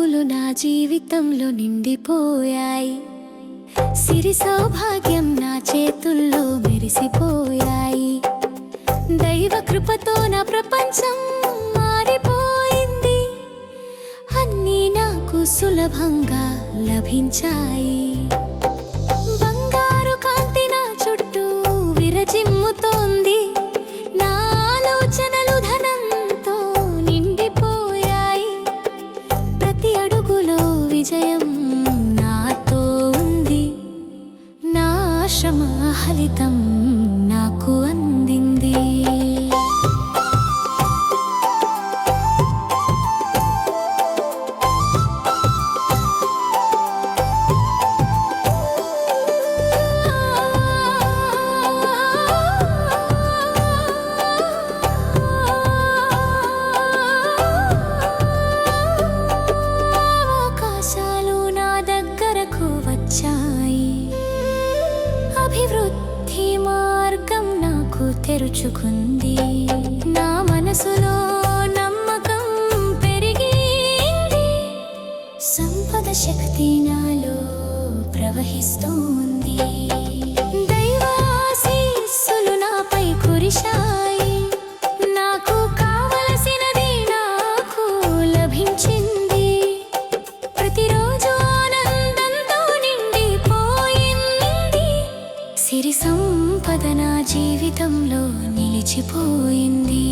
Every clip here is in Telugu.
వెలుగులు నా జీవితంలో నిండిపోయాయి. సిరి సౌభాగ్యం నా చేతుల్లో మెరిసిపోయాయి. దైవ కృపతో నా ప్రపంచం మారిపోయింది. అన్నీ నాకు సులభంగా లభించాయి. బంగారు కాంతి నా చుట్టూ విరజిమ్ముతోంది. నా ఆలోచనలు ధనంతో నిండిపోయాయి. ప్రతి అడుగులో విజయం నాతో ఉంది. నా శ్రమ ఫలితం నాకు అందింది. ఆకాశాలు నా దగ్గరకు వచ్చాయి. అభివృద్ధి మార్గం నాకు తెరుచుకుంది. నా మనసులో నమ్మకం పెరిగింది. సంపద శక్తి నాలో ప్రవహిస్తోంది. దైవ ఆశీస్సులు నాపై కురిశాయి. నాకు కావలసినది నాకు లభించింది. ప్రతిరోజు ఆనందంతో నిండిపోయింది. సిరి సంపద నా జీవితంలో నిలిచిపోయింది.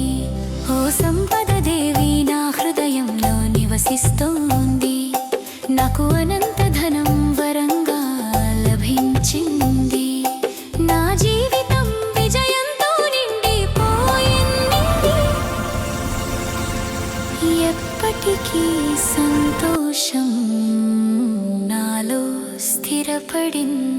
ఓ సంపద దేవి నా హృదయంలో నివసిస్తోంది. నాకు అనంత ధనం వరంగా లభించింది. నా జీవితం విజయంతో నిండిపోయింది. ఎప్పటికీ సంతోషం నాలో స్థిరపడింది.